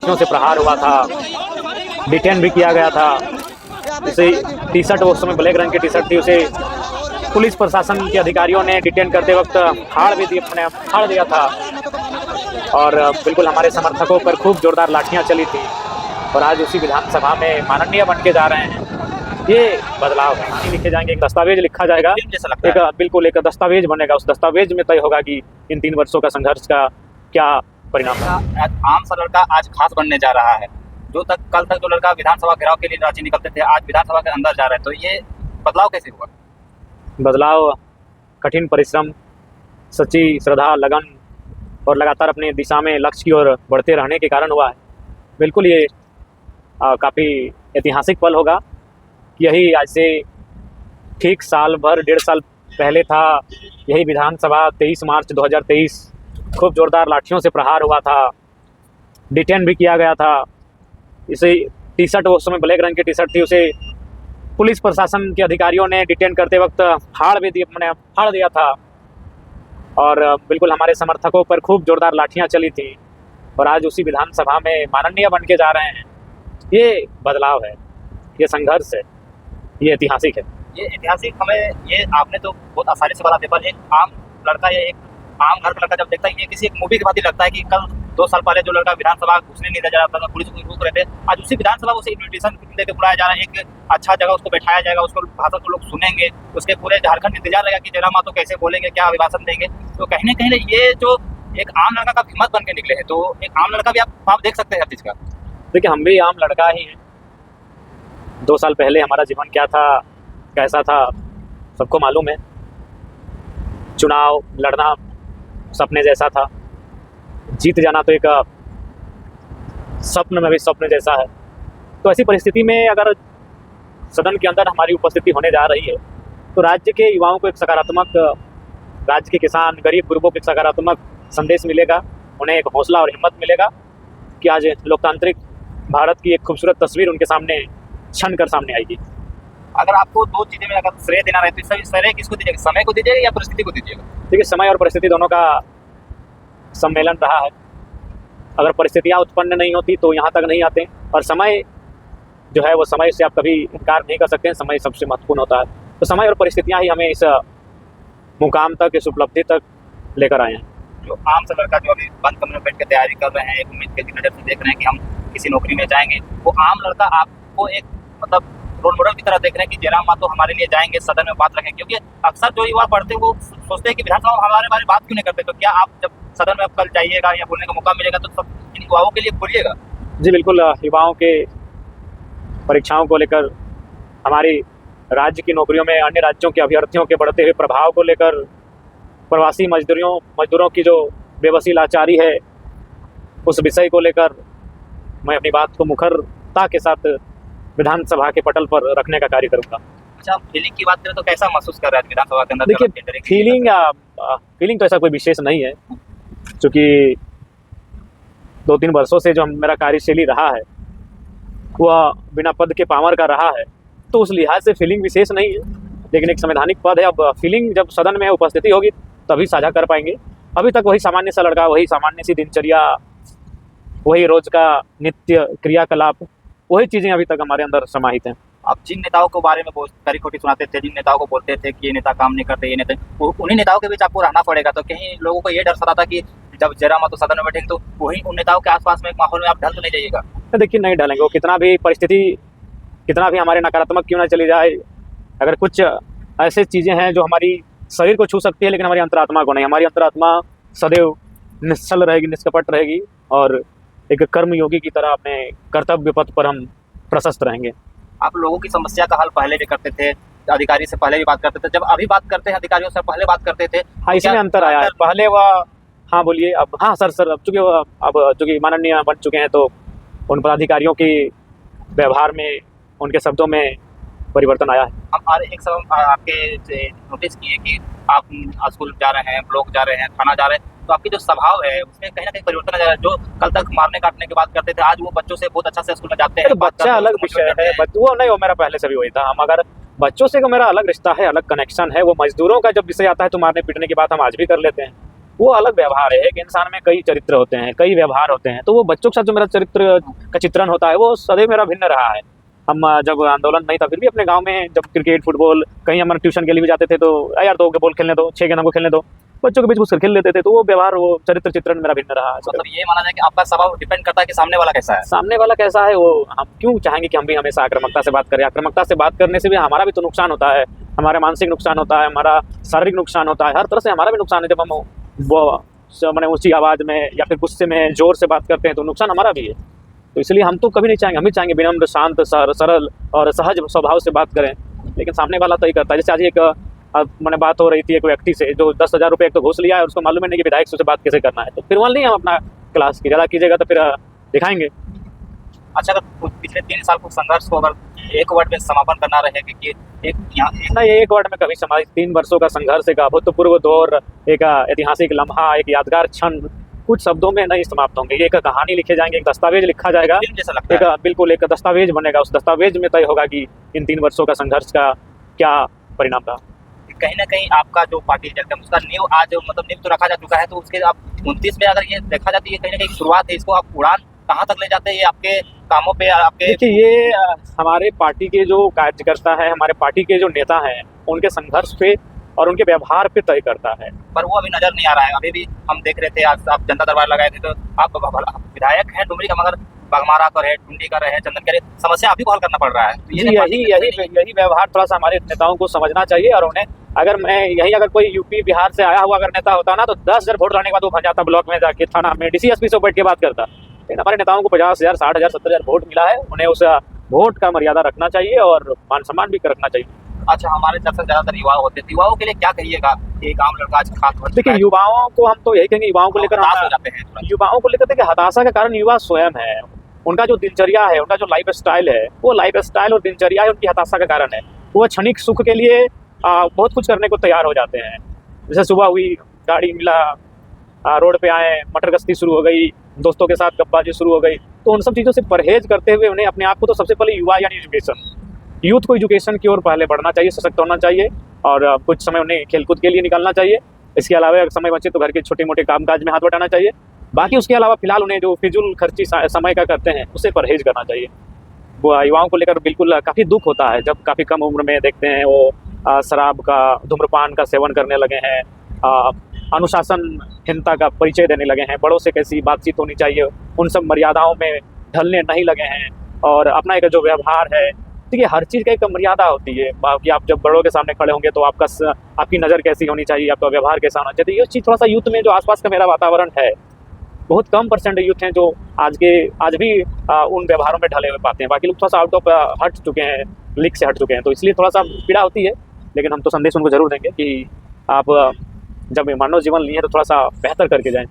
लाठियों से प्रहार हुआ था, डिटेन भी किया गया था। उसे टी शर्ट, उस समय ब्लैक रंग की टी शर्ट थी, उसे पुलिस प्रशासन के अधिकारियों ने डिटेन करते वक्त फाड़ दिया था। और बिल्कुल हमारे समर्थकों पर खूब जोरदार लाठियां चली थी। और आज उसी विधानसभा में माननीय बन के जा रहे हैं। ये बदलाव है, लिखे जाएंगे, एक दस्तावेज लिखा जाएगा, बिल्कुल एक दस्तावेज बनेगा। उस दस्तावेज में तय होगा कि इन 3 वर्षों का संघर्ष का क्या परिणाम है। आम सा लड़का आज खास बनने जा रहा है। कल तक जो लड़का विधानसभा घेराव के लिए रांची निकलते थे, आज विधानसभा के अंदर जा रहे हैं। तो ये बदलाव कैसे हुआ? बदलाव कठिन परिश्रम, सच्ची श्रद्धा, लगन और लगातार अपनी दिशा में लक्ष्य की ओर बढ़ते रहने के कारण हुआ है। बिल्कुल ये काफ़ी ऐतिहासिक पल होगा। यही आज से ठीक साल भर, 1.5 साल पहले था। यही विधानसभा 23 मार्च 2023 खूब जोरदार लाठियों से प्रहार हुआ था, डिटेन भी किया गया था। इसे टी शर्ट, उस समय ब्लैक रंग की टी शर्ट थी, उसे पुलिस प्रशासन के अधिकारियों ने डिटेन करते वक्त फाड़ दिया था। और बिल्कुल हमारे समर्थकों पर खूब जोरदार लाठियां चली थी। और आज उसी विधानसभा में माननीय बन के जा रहे हैं। ये बदलाव है, ये संघर्ष है, ये ऐतिहासिक है। ये ऐतिहासिक ये आपने तो बहुत आसानी से बता दिया, पर एक आम लड़का या एक आम घर का लड़का जब देखता है, ये किसी एक मूवी के बाद ही लगता है कि कल 2 साल पहले जो लड़का विधानसभा घुसने नहीं दिया जा रहा था, पुलिस को रोक रहे थे, आज उसी विधानसभा को इन्विटेशन लेकर बुलाया जा रहा है। एक अच्छा जगह उसको बैठाया जाएगा, उसको भाषण को लोग सुनेंगे, उसके पूरे झारखंड इंतजार रहेगा कि जयराम तो कैसे बोलेंगे, क्या अभिभाषण देंगे। तो कहीं ना कहीं ये जो एक आम लड़का का हिम्मत बन के निकले हैं, तो एक आम लड़का भी आप देख सकते हैं हर चीज का। देखिए, हम भी आम लड़का ही हैं। 2 साल पहले हमारा जीवन क्या था, कैसा था, सबको मालूम है। चुनाव लड़ना सपने जैसा था, जीत जाना तो एक स्वप्न में भी स्वप्न जैसा है। तो ऐसी परिस्थिति में अगर सदन के अंदर हमारी उपस्थिति होने जा रही है, तो राज्य के युवाओं को एक सकारात्मक, राज्य के किसान, गरीब गुरबों को एक सकारात्मक संदेश मिलेगा। उन्हें एक हौसला और हिम्मत मिलेगा कि आज लोकतांत्रिक भारत की एक खूबसूरत तस्वीर उनके सामने छन कर सामने आएगी। अगर आपको 2 चीज़ें में अगर श्रेय देना रहे, तो श्रेय किसको दीजिएगा? समय को दीजिएगा या परिस्थिति को दीजिएगा? देखिए, समय और परिस्थिति दोनों का सम्मेलन रहा है। अगर परिस्थितियाँ उत्पन्न नहीं होती तो यहाँ तक नहीं आते। और समय जो है, वो समय से आप कभी इनकार नहीं कर सकते हैं। समय सबसे महत्वपूर्ण होता है। तो समय और परिस्थितियाँ ही हमें इस मुकाम तक, इस उपलब्धि तक लेकर आए हैं। जो आम सा लड़का जो अभी बंद कमरे में बैठ के तैयारी कर रहे हैं, एक उम्मीद की नज़र से देख रहे हैं कि हम किसी नौकरी में जाएंगे, वो आम लड़का आपको एक मतलब रोल मॉडल की तरह देख रहे हैं कि जयराम मातो हमारे लिए जाएंगे, सदन में बात रखेंगे। क्योंकि अक्सर जो युवा पढ़ते हैं वो सोचते हैं कि विधानसभा में हमारे बारे बात क्यों नहीं करते। तो क्या आप जब सदन में कल जाइएगा या बोलने का मौका मिलेगा, तो सब इन युवाओं के लिए बोलिएगा? जी बिल्कुल, युवाओं के परीक्षाओं को लेकर, हमारी राज्य की नौकरियों में अन्य राज्यों के अभ्यर्थियों के बढ़ते हुए प्रभाव को लेकर, प्रवासी मजदूरों की जो बेबसी लाचारी है, उस विषय को लेकर मैं अपनी बात को मुखरता के साथ विधानसभा के पटल पर रखने का कार्य करूंगा। अच्छा, फीलिंग की बात करें तो कैसा महसूस कर रहे हैं विधानसभा के अंदर? देखिए, फीलिंग तो ऐसा कोई विशेष नहीं है, क्योंकि 2-3 वर्षों से जो मेरा कार्यशैली रहा है वह बिना पद के पावर का रहा है। तो उस लिहाज से फीलिंग विशेष नहीं है, लेकिन एक संवैधानिक पद है। अब फीलिंग जब सदन में उपस्थिति होगी तभी साझा कर पाएंगे। अभी तक वही सामान्य सा लड़का, वही सामान्य सी दिनचर्या, वही रोज का नित्य क्रियाकलाप, वही चीज़ें अभी तक हमारे अंदर समाहित हैं। आप जिन नेताओं के बारे में करी खोटी सुनाते थे, जिन नेताओं को बोलते थे कि ये नेता काम नहीं करते, ये नेता, उन्हीं नेताओं के बीच आपको रहना पड़ेगा। तो कहीं लोगों को ये डर सता था कि जब जयराम तो सदन में बैठेंगे तो वही उन नेताओं के आसपास में एक माहौल में आप ढल तो नहीं जाइएगा? देखिए, नहीं ढलेंगे। वो कितना भी परिस्थिति, कितना भी हमारे नकारात्मक क्यों ना चली जाए, अगर कुछ ऐसे चीज़ें हैं जो हमारी शरीर को छू सकती है लेकिन हमारी अंतरात्मा को नहीं, हमारी अंतरात्मा सदैव निश्चल रहेगी, निष्कपट रहेगी। और एक कर्मयोगी की तरह अपने कर्तव्य पथ पर हम प्रशस्त रहेंगे। आप लोगों की समस्या का हल पहले भी करते थे, अधिकारी से पहले भी बात करते थे, जब अभी बात करते हैं अधिकारियों से पहले बात करते थे। हाँ, इसमें अंतर आया है। पहले वह, हाँ बोलिए। अब हाँ सर, अब चूँकि माननीय बन चुके हैं, तो उन पदाधिकारियों की व्यवहार में, उनके शब्दों में परिवर्तन आया है। हमारे एक सब आपके नोटिस किए कि आप स्कूल जा रहे हैं, ब्लॉक जा रहे हैं, थाना जा रहे हैं, तो आपकी जो स्वभाव है उसमें कहीं ना कहीं परिवर्तन आ जा रहा है। जो कल तक मारने काटने की बात करते थे, आज वो बच्चों से बहुत अच्छा से स्कूल में जाते हैं। बच्चा अलग विषय है, वो नहीं, वो मेरा पहले से भी वही था। हम अगर बच्चों से मेरा अलग रिश्ता है, अलग कनेक्शन है। वो मजदूरों का जब विषय आता है तो मारने पीटने की बात हम आज भी कर लेते हैं। वो अलग व्यवहार है। एक इंसान में कई चरित्र होते हैं, कई व्यवहार होते हैं, तो वो बच्चों के साथ जो मेरा चरित्र का चित्रण होता है वो सदैव मेरा भिन्न रहा है। हम जब आंदोलन नहीं था फिर भी अपने गांव में जब क्रिकेट फुटबॉल कहीं हम ट्यूशन के लिए भी जाते थे तो यार 2 बॉल खेलने दो, 6 गेंद हमको खेलने दो, बच्चों के बीच घुसकर खेल लेते थे। तो वो व्यवहार वो चरित्र चित्रण मेरा भिन्न रहा है। मतलब ये माना जाए कि आपका स्वभाव डिपेंड करता है कि सामने वाला कैसा है। सामने वाला कैसा है वो हम क्यों चाहेंगे कि हम भी हमेशा आक्रामकता से बात करें। आक्रामकता से बात करने से भी हमारा भी तो नुकसान होता है, हमारे मानसिक नुकसान होता है, हमारा शारीरिक नुकसान होता है, हर तरह से हमारा भी नुकसान है। जब हम वो मैंने ऊंची आवाज़ में या फिर गुस्से में जोर से बात करते हैं तो नुकसान हमारा भी है। तो इसलिए हम तो कभी नहीं चाहेंगे, हम भी चाहेंगे विनम्र शांत सरल और सहज स्वभाव से बात करें, लेकिन सामने वाला तो ही करता है। जैसे आज एक मैंने बात हो रही थी एक व्यक्ति से जो 10,000 रुपये एक तो घूस लिया है और उसको मालूम है नहीं कि विधायक से उसे बात कैसे करना है, तो फिर मान नहीं हम अपना क्लास की ज़्यादा कीजिएगा तो फिर दिखाएंगे। अच्छा, अगर पिछले 3 साल को संघर्ष को अगर एक वर्ड में समापन करना रहे कि एक यहाँ नहीं, एक वर्ड में कभी समाज 3 वर्षों का संघर्ष, एक अभूतपूर्व दौर, एक ऐतिहासिक लम्हा, एक यादगार क्षण कुछ शब्दों में नहीं समाप्त होंगे। एक कहानी लिखे जाएंगे, एक दस्तावेज लिखा जाएगा, फिल्म जैसा लगता है। बिल्कुल एक दस्तावेज बनेगा। उस दस्तावेज में तय होगा कि इन 3 वर्षों का संघर्ष का क्या परिणाम रहा। कहीं ना कहीं आपका जो पार्टी रिजल्ट है उसका नींव आज मतलब नींव तो रखा जा चुका है, तो उसके आप 29 में अगर ये देखा जाती है कहीं ना कहीं शुरुआत है, इसको आप उड़ान कहाँ तक ले जाते हैं ये आपके कामों पे आपके। देखिए ये हमारे पार्टी के जो कार्यकर्ता है, हमारे पार्टी के जो नेता हैं, उनके संघर्ष पे और उनके व्यवहार पे तय करता है। पर वो अभी नजर नहीं आ रहा है। अभी भी हम देख रहे थे, आज आप जनता दरबार लगाए थे तो आप विधायक हैं डुमरी का, मगर बगमारा का रहे, टुंडी का रहे, चंदन का रहे, समस्या अभी को हल करना पड़ रहा है। तो यही व्यवहार थोड़ा सा हमारे नेताओं को समझना चाहिए। और उन्हें अगर कोई यूपी बिहार से आया हुआ अगर नेता होता ना तो 10,000 वोट लाने के बाद वो भंग जाता, ब्लॉक में जाके थाना में डीसी एसपी से बैठ के बात करता। लेकिन हमारे नेताओं को 50,000 60,000 70,000 वोट मिला है, उन्हें उस वोट का मर्यादा रखना चाहिए और मान सम्मान भी रखना चाहिए। अच्छा, हमारे सबसे ज्यादातर युवा होते हैं, युवाओं के लिए क्या कहिएगा? एक आम लड़का आज खास देखिए युवाओं को हम तो यही कहेंगे, युवाओं को लेकर हो जाते हैं। युवाओं को लेकर देखिए हताशा का कारण युवा स्वयं है। उनका जो दिनचर्या है, उनका जो लाइफ स्टाइल है, वो लाइफ स्टाइल और दिनचर्या है उनकी हताशा का कारण है। वो क्षणिक सुख के लिए बहुत कुछ करने को तैयार हो जाते हैं। जैसे सुबह हुई, गाड़ी मिला, रोड पे आए, मटर गश्ती शुरू हो गई, दोस्तों के साथ गप्पाजी शुरू हो गई, तो उन सब चीज़ों से परहेज करते हुए उन्हें अपने आप को तो सबसे पहले युवा यानी यूथ को एजुकेशन की ओर पहले बढ़ना चाहिए, सशक्त होना चाहिए और कुछ समय उन्हें खेलकूद के लिए निकालना चाहिए। इसके अलावा अगर समय बचे तो घर के छोटे मोटे कामकाज में हाथ बटाना चाहिए। बाकी उसके अलावा फिलहाल उन्हें जो फिजूल खर्ची समय का करते हैं उससे परहेज करना चाहिए। वो युवाओं को लेकर बिल्कुल काफ़ी दुख होता है जब काफ़ी कम उम्र में देखते हैं वो शराब का, धूम्रपान का सेवन करने लगे हैं, अनुशासनहीनता का परिचय देने लगे हैं, बड़ों से कैसी बातचीत होनी चाहिए उन सब मर्यादाओं में ढलने नहीं लगे हैं और अपना एक जो व्यवहार है, देखिए हर चीज़ का एक मर्यादा होती है कि आप जब बड़ों के सामने खड़े होंगे तो आपकी नज़र कैसी होनी चाहिए, आपका व्यवहार कैसा होना चाहिए। ये चीज़ थोड़ा सा यूथ में जो आसपास का मेरा वातावरण है, बहुत कम परसेंट यूथ हैं जो आज भी उन व्यवहारों में ढले हुए पाते हैं। बाकी लोग थोड़ा सा आउट ऑफ हट चुके हैं, लीक से हट चुके हैं, तो इसलिए थोड़ा सा पीड़ा होती है। लेकिन हम तो संदेश उनको जरूर देंगे कि आप जब मानव जीवन लिए तो थोड़ा सा बेहतर करके जाएं।